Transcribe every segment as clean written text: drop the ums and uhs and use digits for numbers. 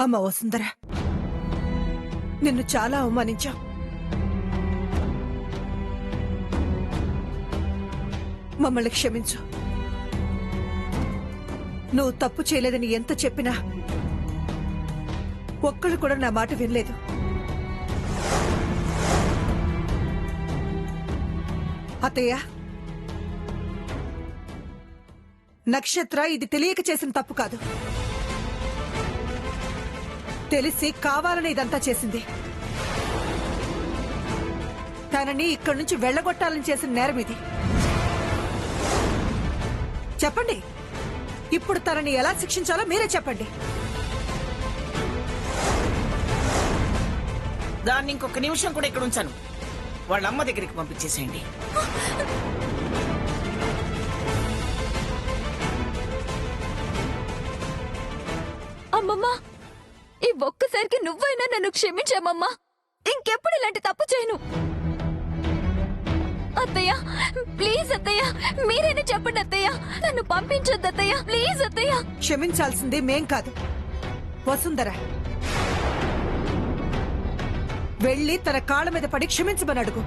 అమ్మ వసుంధర, నిన్ను చాలా అవమానించా. మమ్మల్ని క్షమించు. నువ్వు తప్పు చేయలేదని ఎంత చెప్పినా ఒక్కళ్ళు కూడా నా మాట వినలేదు. అత్తయ్య, నక్షత్ర ఇది తెలియక చేసిన తప్పు కాదు, తెలిసి కావాలని ఇదంతా చేసింది. తనని ఇక్కడి నుంచి వెళ్లగొట్టాలని చేసిన నేరం ఇది. చెప్పండి, ఇప్పుడు తనని ఎలా శిక్షించాలో మీరే చెప్పండి. దాన్ని ఇంకొక నిమిషం కూడా ఇక్కడ ఉంచాను. వాళ్ళ అమ్మ దగ్గరికి పంపించేసేయండి. అమ్మమ్మా, ఈ ఒక్కసారికి నువ్వైనా నన్ను క్షమించామమ్మా. ఇంకెప్పుడు ఇలాంటి తప్పు చేయను. అత్తయ్య ప్లీజ్, అత్తయ్య మీరైనా చెప్పండి అత్తయ్య, నన్ను పంపించొద్దు అత్తయ్య, ప్లీజ్ అత్తయ్య. క్షమించాల్సింది మేం కాదు, వసుంధర. వెళ్ళి తన కాళ్ళ మీద పడి క్షమించమని అడుగు.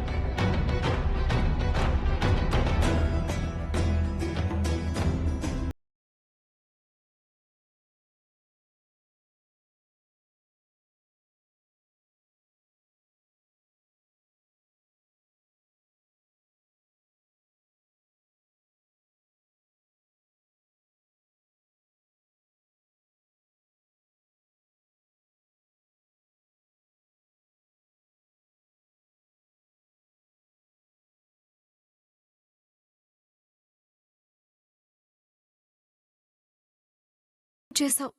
చేసావు.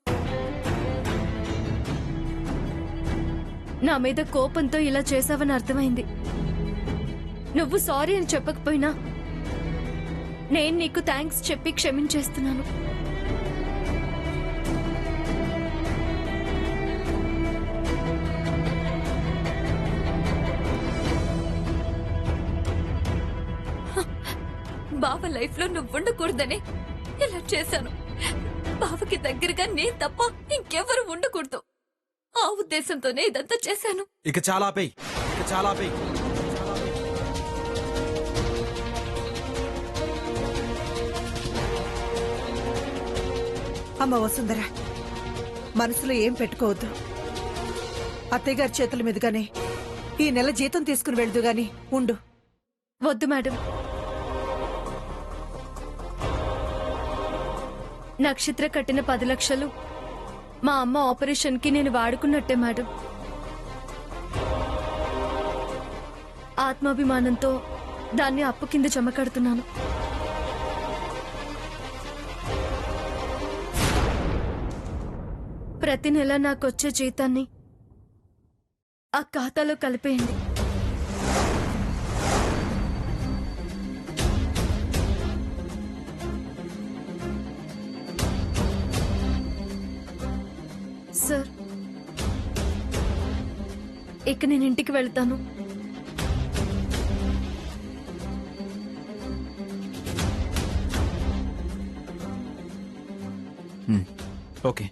నా మీద కోపంతో ఇలా చేసావని అర్థమైంది. నువ్వు సారీ అని చెప్పకపోయినా నేను నీకు థ్యాంక్స్ చెప్పి క్షమించేస్తున్నాను. బావ లైఫ్ లో నువ్వు ఉండకూడదని ఇలా చేశాను. బావకి దగ్గరగా నేను తప్ప ఇంకెవరు ఉండకూడదు. ఆ ఉద్దేశంతోనే ఇదంతా చేశాను. ఇక చాలా పై, ఇక చాలా పై. అమ్మ వసుంధర, మనసులో ఏం పెట్టుకోవద్దు. అత్తయ్య గారి చేతుల మీదుగానే ఈ నెల జీతం తీసుకుని వెళ్దు గాని ఉండు. వద్దు మేడం, నక్షత్ర కట్టిన 10 లక్షలు మా అమ్మ ఆపరేషన్ కి నేను వాడుకున్నట్టే మేడం. ఆత్మాభిమానంతో దాన్ని అప్పు కింద జమ కడుతున్నాను. ప్రతి నెల నాకొచ్చే జీతాన్ని ఆ ఖాతాలో కలిపేయండి. సార్, ఇక నేను ఇంటికి వెళ్తాను. ఓకే.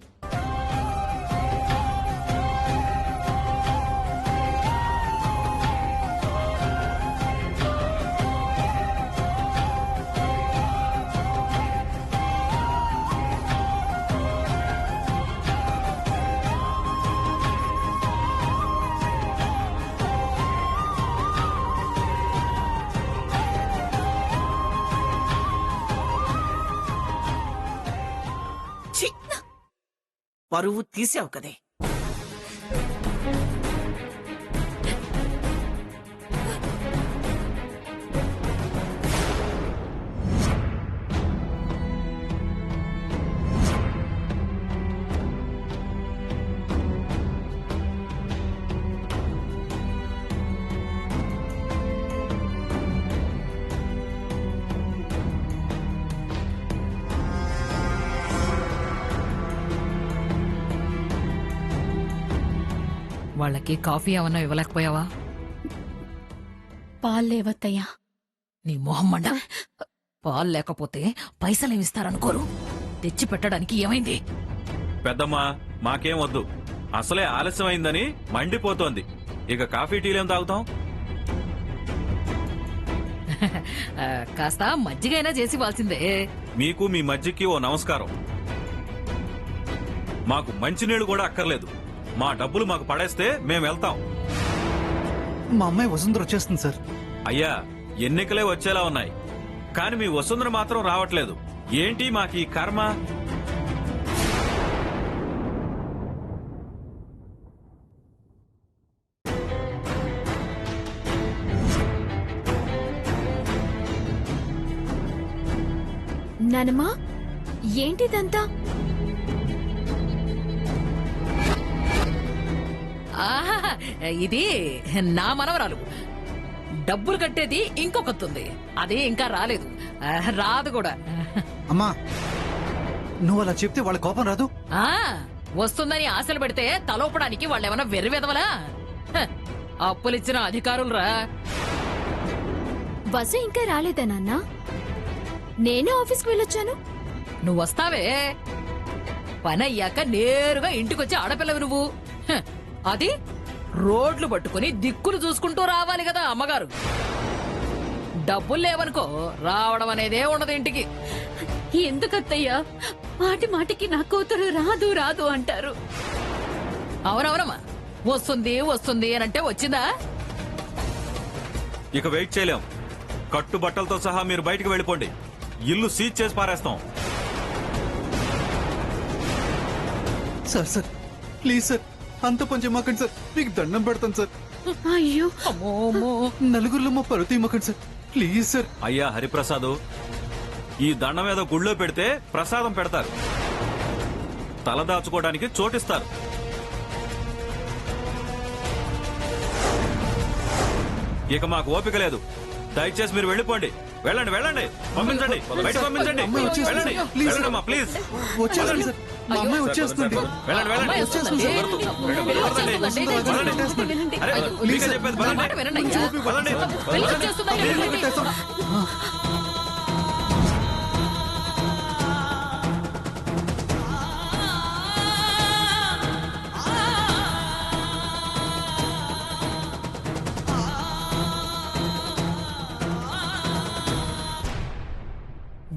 పరువు తీసావు కదే. వాళ్ళకి కాఫీ ఏమన్నా ఇవ్వలేకపోయావా? పాలేవత్తయ్యా. నీ మొహం మండ. పాలు లేకపోతే పైసలేమిస్తారనుకోరు. తెచ్చి పెట్టడానికి ఏమైంది? పెద్దమ్మా, మాకేం వద్దు. అసలే ఆలస్యమైందని మండిపోతోంది. ఇక కాఫీ టీలేం తాగుతాం? కాస్త మజ్జిగైనా చేసి ఇవ్వాల్సిందే. మీకు మీ మధ్యకి ఓ నమస్కారం. మాకు మంచినీళ్లు కూడా అక్కర్లేదు. మా డబ్బులు మాకు పడేస్తే మేం వెళ్తాం. మా అమ్మాయి వసుంధర వచ్చేస్తుంది సార్. అయ్యా, ఎన్నికలే వచ్చేలా ఉన్నాయి, కాని మీ వసుంధర మాత్రం రావట్లేదు. ఏంటి మాకు ఈ కర్మ? నానమ్మా, ఏంటిదంతా? ఆహా, ఇది నా మనవరాలు. డబ్బులు కట్టేది ఇంకొకతుంది, అది ఇంకా రాలేదు. రాదు కూడా. అమ్మా, నువ్వు అలా చెప్తే వాళ్ళ కోపం రాదు? ఆ వస్తుందని ఆశలు పెడితే తలోపడానికి వాళ్ళేమన్నా వెర్రివెదవలా? అప్పులిచ్చిన అధికారులరా. బస్సు ఇంకా రాలేదా నాన్న? నేనే ఆఫీస్కి వెళ్ళొచ్చాను. నువ్వు వస్తావే, పని అయ్యాక నేరుగా ఇంటికొచ్చి ఆడపిల్లవి నువ్వు. అది రోడ్లు పట్టుకుని దిక్కులు చూసుకుంటూ రావాలి కదా అమ్మగారు. డబ్బులు లేవనుకో రావడం అనేదే ఉండదు ఇంటికి. ఎందుకత్తయ్యా మాటి మాటికి నా కూతురు రాదు రాదు అంటారు? అవునవునమ్మా, వస్తుంది వస్తుంది అనంటే వచ్చిందా? ఇక వెయిట్ చేయలేం. కట్టుబట్టలతో సహా మీరు బయటికి వెళ్ళిపోండి. ఇల్లు సీజ్ చేసి పారేస్తాం. సార్ సార్ ప్లీజ్ సార్, అంత పని చేయమాకండి సార్, మీకు దండం పెడతాను సార్. అయ్యో, అమ్మో, నలుగురిలో మా పరువు తీయమాకండి సార్, ప్లీజ్ సార్. అయ్యా హరిప్రసాదు, ఈ దండం ఏదో గుళ్ళో పెడితే ప్రసాదం పెడతారు, తల దాచుకోవడానికి చోటిస్తారు. ఇక మాకు ఓపిక లేదు. దయచేసి మీరు వెళ్ళిపోండి. వెళ్ళండి వెళ్ళండి, పంపించండి, బయట పంపించండి. అమ్మాయి వచ్చేస్తుంది. వెళ్ళండి ప్లీజ్. వెళ్ళండి అమ్మా, ప్లీజ్. వచ్చేస్తుంది సార్, మా అమ్మాయి వచ్చేస్తుంది. వెళ్ళండి వెళ్ళండి. అమ్మాయి వస్తుందండి. వెళ్ళండి. అరే, మీకే చెప్పేది, నా వెళ్ళండి. మాట వినండి అయ్యా. వెళ్ళండి. వెళ్ళి వచ్చేస్తుందండి, వెళ్ళండి.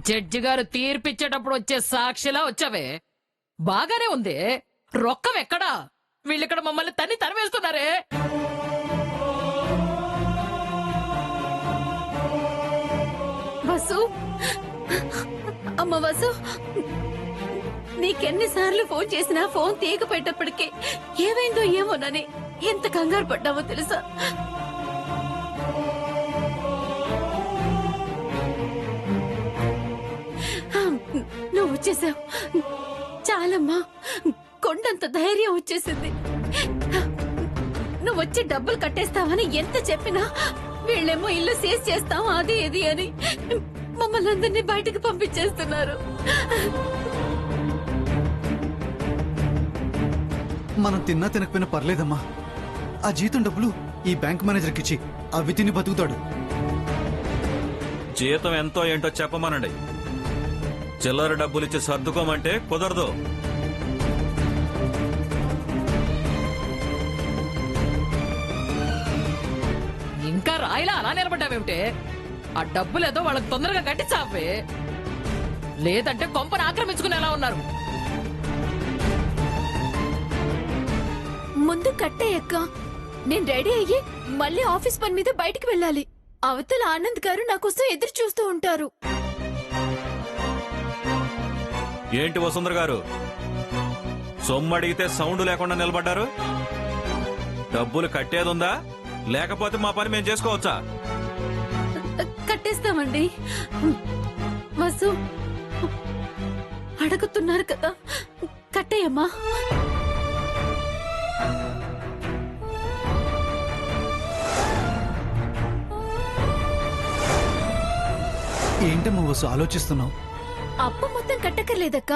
జడ్జి గారు తీర్పిచ్చేటప్పుడు వచ్చే సాక్షిలా వచ్చావే, బాగానే ఉంది. రొక్కం ఎక్కడా? వీళ్ళిక్కడ మమ్మల్ని తరివేస్తున్నారే. వసు, అమ్మ వసు, నీకెన్నిసార్లు ఫోన్ చేసినా ఫోన్ తీగపెట్టప్పటికే ఏమైందో ఏమోనని ఎంత కంగారు పడ్డావో తెలుసా? నువ్వు వచ్చేసావు చాలమ్మా, కొండంత ధైర్యం వచ్చేసింది. నువ్వు వచ్చి డబ్బులు కట్టేస్తావని ఎంత చెప్పినా వీళ్ళేమో ఇల్లు సీజ్ చేస్తాం అది ఇది అని మమ్మల్ని అందరినీ బయటకు పంపించేస్తున్నారు. మనం తిన్నా తినకపోయినా పర్లేదమ్మా, ఆ జీతం డబ్బులు ఈ బ్యాంక్ మేనేజర్కి ఇచ్చి అవి తిని బతుకుతాడు. జీతం ఎంతో ఏంటో చెప్పమనండి. చిల్లర డబ్బులిచ్చి సర్దుకోమంటే కుదరదు. ఇంకా రాయిలా అలా నిలబడ్డావేమిటే? ఆ డబ్బులేదో వాళ్ళకి తొందరగా కట్టి చాపే, లేదంటే కొంపను ఆక్రమించుకునేలా ఉన్నారు. ముందు కట్టేయక్క, నేను రెడీ అయ్యి మళ్ళీ ఆఫీస్ పని మీద బయటికి వెళ్ళాలి. అవతల ఆనంద్ గారు నా కోసం ఎదురు చూస్తూ ఉంటారు. ఏంటి వసుంధర గారు, సొమ్ము అడిగితే సౌండ్ లేకుండా నిలబడ్డారు? డబ్బులు కట్టేదుందా, లేకపోతే మా పని మేము చేసుకోవచ్చా? కట్టేస్తామండి. వసు, అడుగుతున్నారు కదా, కట్టేయమ్మా. ఏంటమ్మా వసు ఆలోచిస్తున్నావు? అప్పు మొత్తం కట్టక్కర్లేదక్క,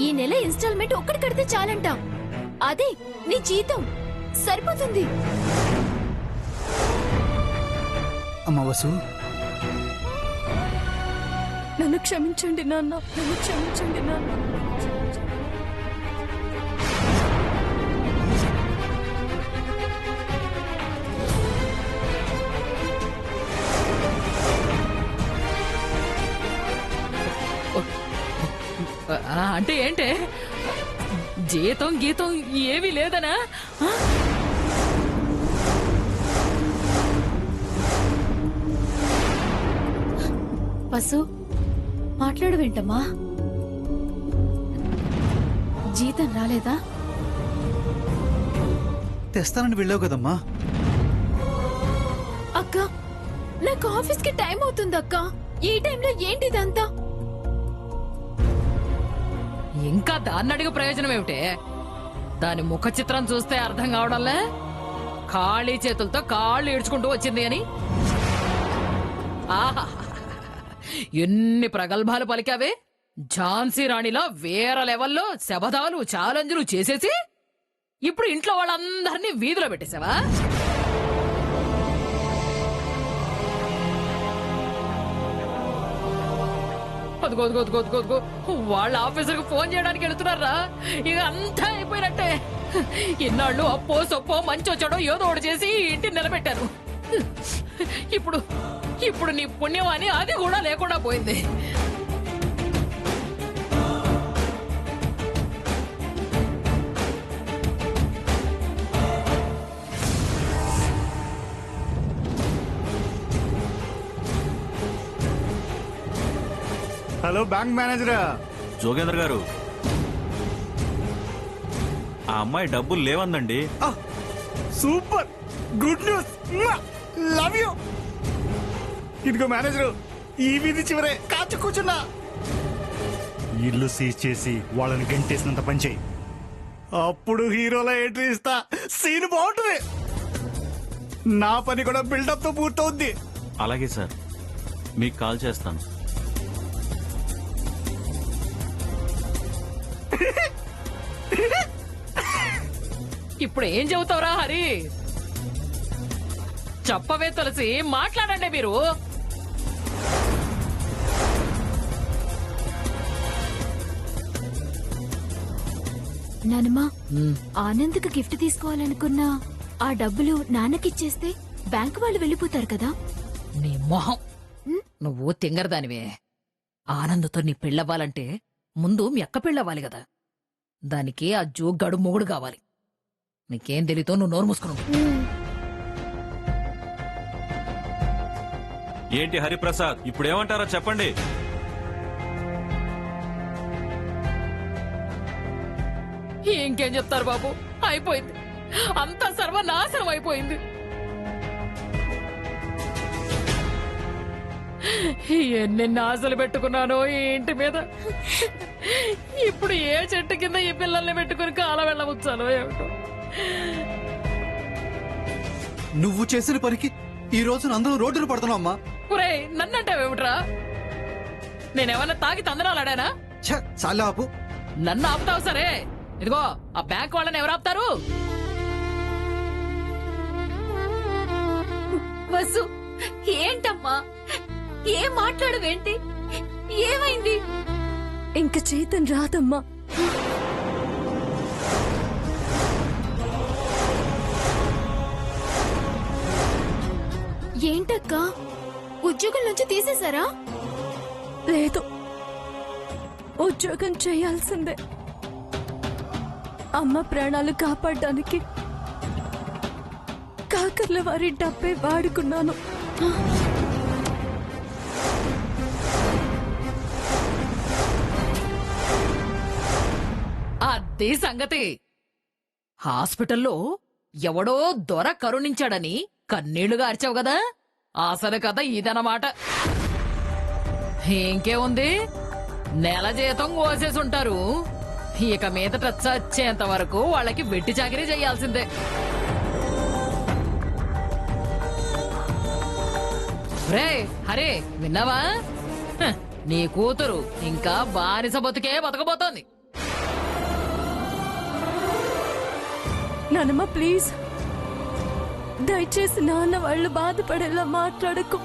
ఈ నెల ఇన్స్టాల్మెంట్ ఒక్కటి కడితే చాలంట. అదే నీ జీతం సరిపోతుంది. అమ్మా వసు, నన్ను క్షమించండి నాన్న, నన్ను క్షమించండి నాన్న. అంటే ఏంటే జీతం గీతం ఏమీ లేదనా? ఆ? వసు మాట్లాడవేంటమ్మా? జీతం రాలేదా? తెస్తానని వెళ్ళావు కదమ్మా. అక్క నాకు ఆఫీస్ కి టైం అవుతుంది అక్క. ఈ టైంలో ఏంటిదంతా? ఇంకా దాన్ని అడిగే ప్రయోజనం ఏమిటే? దాని ముఖ చిత్రం చూస్తే అర్థం కావడంలే ఖాళీ చేతులతో కాళ్ళు ఈడ్చుకుంటూ వచ్చింది అని. ఆహా, ఎన్ని ప్రగల్భాలు పలికావే! ఝాన్సీ రాణిలా వేరే లెవెల్లో శబదాలు ఛాలెంజ్లు చేసేసి ఇప్పుడు ఇంట్లో వాళ్ళందరినీ వీధిలో పెట్టేశావా? అదిగో అదిగో అదిగో అదిగో అదిగో వాళ్ళ ఆఫీసర్కి ఫోన్ చేయడానికి వెళుతున్నారా? ఇక అంతా అయిపోయినట్టే. ఇన్నాళ్ళు అప్పో సొప్పో మంచి వచ్చాడో ఏదో ఒకటి చేసి ఇంటిని నిలబెట్టాను. ఇప్పుడు ఇప్పుడు నీ పుణ్యం అని అది కూడా లేకుండా పోయింది. Hello bank మేనేజరా. జోగేంద్ర గారు, ఆ అమ్మాయి డబ్బులు లేవందండి. Super good news, love you. ఇదిగో మేనేజరు, ఈ వీధి చివరే కాచు కూర్చున్నా. ఇల్లు సీజ్ చేసి వాళ్ళని గంటేసినంత పనిచేయి. అప్పుడు హీరోలో ఎంట్రీ ఇస్తా. సీన్ బాగుంటుంది. నా పని కూడా బిల్డప్ తో పూర్తవుద్ది. అలాగే సార్, మీకు కాల్ చేస్తాను. ఇప్పుడు ఏం చెబుతావురా హరి? చెప్పవే తులసి, మాట్లాడండి మీరు. నానమ్మా, ఆనంద్కి గిఫ్ట్ తీసుకోవాలనుకున్నా ఆ డబ్బులు నాన్నకిచ్చేస్తే బ్యాంక్ వాళ్ళు వెళ్ళిపోతారు కదా. నీ మొహం, నువ్వు తింగరదానివే. ఆనందతో నీ పెళ్ళవ్వాలంటే ముందు మీ అక్క పెళ్ళవ్వాలి కదా. దానికి ఆ జోగ్గాడు మొగుడు కావాలి. నీకేం తెలీతో నువ్వు నోరు మూసుకున్నావు. ఏంటి హరిప్రసాద్, ఇప్పుడేమంటారో చెప్పండి. ఇంకేం చెప్తారు బాబు, అయిపోయింది. అంతా సర్వనాశనం అయిపోయింది. ఎన్నెన్ని ఆశలు పెట్టుకున్నానో ఈ ఇంటి మీద. ఇప్పుడు ఏ చెట్టు కింద ఈ పిల్లల్ని పెట్టుకుని కాల వెళ్ళవచ్చానో ఏమిటో. నువ్వు చేసిన పనికి ఈ రోజు అందరూ రోడ్డును పడుతున్నావు అమ్మా. ఒరే, నన్నంటావేమిట్రా? నేనేమన్నా తాగి తందనాలాడానా? చాలా ఆపు. నన్ను ఆపుతావు సరే. ఇదిగో, ఆ బ్యాంక్ వాళ్ళని ఎవరు ఆపుతారు? వసు, ఏంటమ్మా, ఏం మాట్లాడవేంటి? ఏమైంది? ఇంక చేతన్ రాదమ్మా. ఏంటక్క, ఉద్యోగం నుంచి తీసేశారా? లేదు, ఉద్యోగం చేయాల్సిందే. అమ్మ ప్రాణాలు కాపాడడానికి కాకర్ల వారి డబ్బే వాడుకున్నాను. అదే సంగతి. హాస్పిటల్లో ఎవడో దొర కరుణించాడని కన్నీళ్లుగా అరిచావు కదా, అసలు కథ ఇదన్నమాట. ఇంకేముంది, నెల జీతం కోసేసుంటారు. ఇక మీదట చచ్చేంత వరకు వాళ్ళకి వెట్టి చాకిరీ చేయాల్సిందే. రే హరే, విన్నావా? నీ కూతురు ఇంకా బానిస బతుకే బతకబోతోంది. నానమ్మ ప్లీజ్, దయచేసి నాన్న వాళ్ళు బాధపడేలా మాట్లాడకు.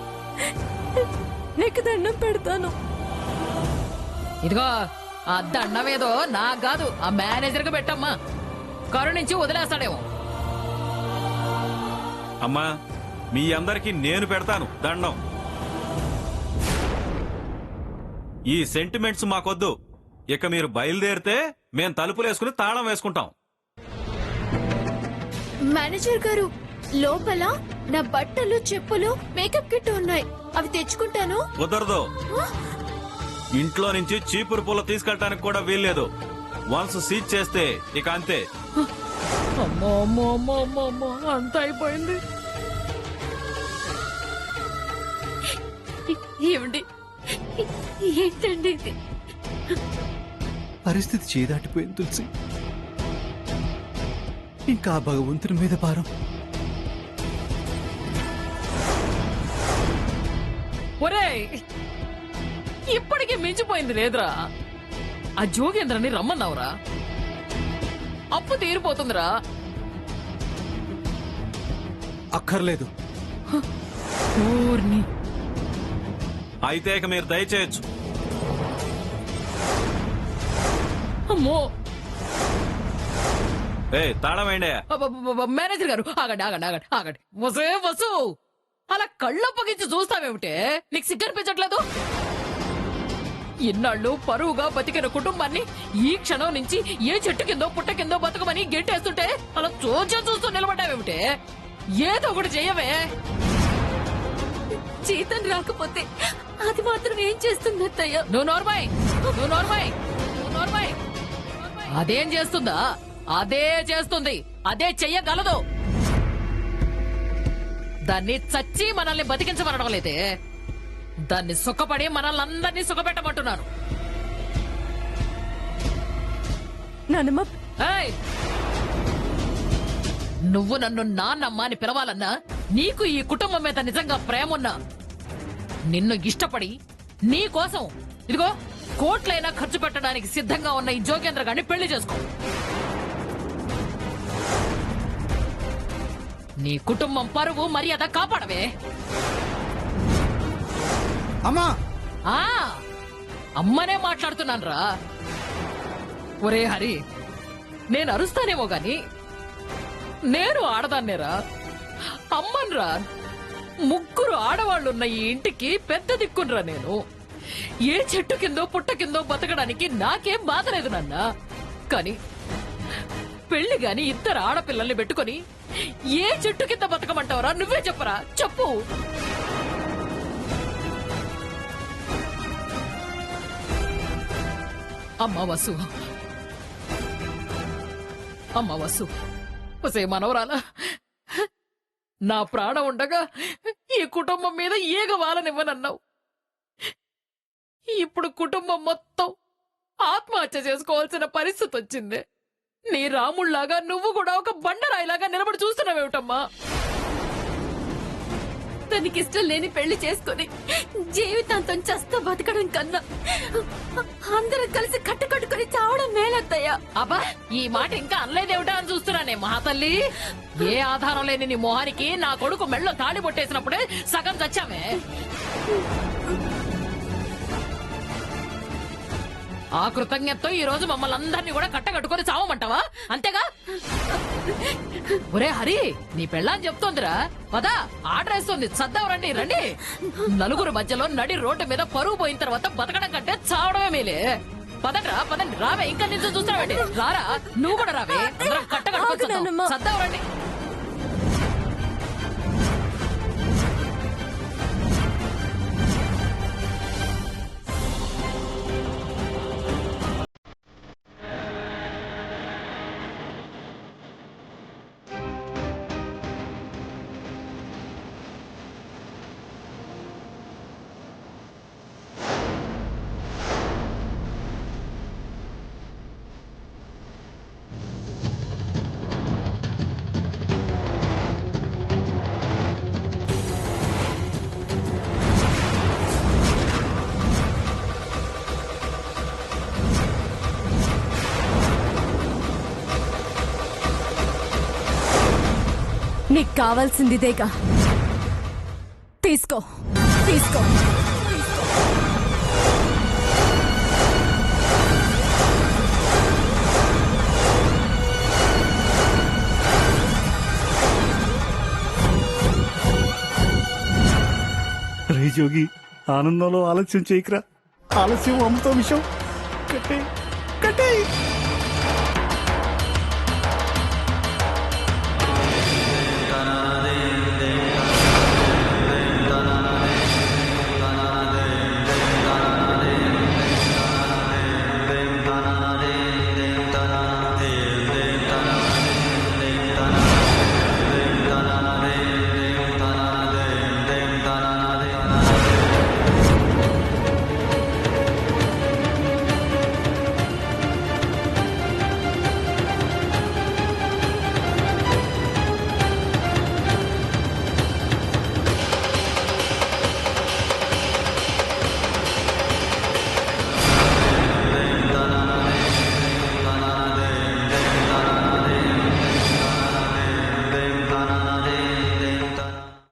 నీకు దండం పెడతాను. ఇదిగో, ఆ దండమేదో నాకు కాదు, ఆ మేనేజర్కి పెట్టమ్మా. కరుణించి వదిలేస్తాడేమో. అమ్మా, మీ అందరికీ నేను పెడతాను దండం. ఈ సెంటిమెంట్స్ మాకొద్దు. ఇక మీరు బయలుదేరితే మేం తలుపులేసుకుని తాళం వేసుకుంటాం. మేనేజర్ గారు, లోపల నా బట్టలు, చెప్పులు, మేకప్ కిట్ ఉన్నాయి. అవి తెచ్చుకుంటాను. కుదరదు. ఇంట్లో నుంచి చీపురు పుల్ల తీసుకెళ్ళటానికి కూడా వీల్లేదు. వన్స్ సీజ్ చేస్తే ఇక అంతే. అమ్మో అమ్మో అమ్మో అమ్మో అమ్మో, అంత అయిపోయింది. ఏమండి, ఏంటండి ఇది? పరిస్థితి చేదాటిపోయింది తులసి. ఇంకా ఆ భగవంతుని మీద భారం. ఒరేయ్, ఇప్పటికీ మించిపోయింది లేదురా. ఆ జోగేంద్రని రమ్మన్నావురా. అప్పు తీరిపోతుందిరా. అక్కర్లేదు. ఊర్ని అయితే ఇక మీరు దయచేయచ్చు. అమ్మో. తాళం వేయండి. మేనేజర్ గారు, ఆగండి ఆగండి ఆగండి ఆగండి. వసే వసు, అలా కళ్ళప్పగించి చూస్తావేమిటే? నీకు సిగ్గనిపించట్లేదు? ఇన్నాళ్ళు పరువుగా బతికిన కుటుంబాన్ని ఈ క్షణం నుంచి ఏ చెట్టు కిందో పుట్ట కిందో బతుకమని గెంటేస్తుంటే అలా చూస్తూ నిలబడ్డావేమిటే? ఏదో ఒకటి చెయ్యవే. జీతం రాకపోతే అది మాత్రం ఏం చేస్తుంది అత్తయ్య? నువ్వు నోర్మాయ్, నువ్వు నోర్మాయ్, నువ్వు నోర్మాయ్. అదేం చేస్తుందా? అదే చేస్తుంది, అదే చెయ్యగలదు. దాన్ని చచ్చి మనల్ని బతికించమనడం లేదే, దాన్ని సుఖపడి మనల్ని అందరినీ సుఖపెట్టమంటున్నాను. నానమ్మ, ఏయ్! నువ్వు నన్ను నాన్నమ్మ అని పిలవాలన్నా, నీకు ఈ కుటుంబం మీద నిజంగా ప్రేమ ఉన్నా, నిన్ను ఇష్టపడి నీ కోసం ఇదిగో కోట్లైనా ఖర్చు పెట్టడానికి సిద్ధంగా ఉన్న ఈ జోగేంద్ర గారిని పెళ్లి చేసుకో. నీ కుటుంబం పరువు మర్యాద కాపాడవే. అమ్మా, ఆ అమ్మనే మాట్లాడుతున్నాను రా. ఒరే హరి, నేను అరుస్తానేమో గాని నేను ఆడదాన్నేరా, అమ్మన్రా. ముగ్గురు ఆడవాళ్లున్న ఈ ఇంటికి పెద్ద దిక్కునరా నేను. ఏ చెట్టు కిందో పుట్ట కిందో బతకడానికి నాకేం బాధ లేదు నాన్న. కాని పెళ్లి గాని ఇద్దరు ఆడపిల్లల్ని పెట్టుకుని ఏ చెట్టు కింద బతకమంటావరా? నువ్వే చెప్పరా, చెప్పు. అమ్మ వసు, అమ్మ వసు, ఒసే మనవరాలా, నా ప్రాణం ఉండగా ఈ కుటుంబం మీద ఈగ వాలనివ్వనన్నావు. ఇప్పుడు కుటుంబం మొత్తం ఆత్మహత్య చేసుకోవాల్సిన పరిస్థితి వచ్చింది. నీ రాముళ్లాగా నువ్వు కూడా ఒక బండరాయిలాగా నిలబడి చూస్తున్నావేమిటమ్మా? తనకి ఇష్టం లేని పెళ్లి చేసుకుని జీవితాంతం చస్తా బతకడం కన్నా అందరం కలిసి కట్టుకట్టుకుని చావడం మేలత్తయ్య. అబ్బా, ఈ మాట ఇంకా అనలేదేమిటా అని చూస్తున్నానే మహాతల్లి. ఏ ఆధారం లేని నీ మొహానికి నా కొడుకు మెళ్ళో తాళి పొట్టేసినప్పుడే సగం చచ్చామే. ఆ కృతజ్ఞతతో ఈ రోజు మమ్మల్ని అందరినీ కూడా కట్టకట్టుకొని చావమంటావా? అంతేగా? ఒరే హరి, నీ పెళ్ళాన్ని చెప్తోందిరా, పదా ఆర్డర్ వేస్తుంది, సర్దాం రండి రండి. నలుగురు మధ్యలో నడి రోడ్డు మీద పరువు పోయిన తర్వాత బతకడం కంటే చావడమే మేలే. పదండ్రా పదండి, రావే. ఇంకా నిన్ను చూస్తావేంటి? రారా, నువ్వు కూడా రావే. అందరం కట్టకట్టుకొని సర్దాం రండి. నీకు కావాల్సిందిదేగా, తీసుకో తీసుకో. రే జోగి, ఆనందంలో ఆలస్యం చేయకరా. ఆలస్యం అమృత విషయం. కట్టేయ్ కట్టేయ్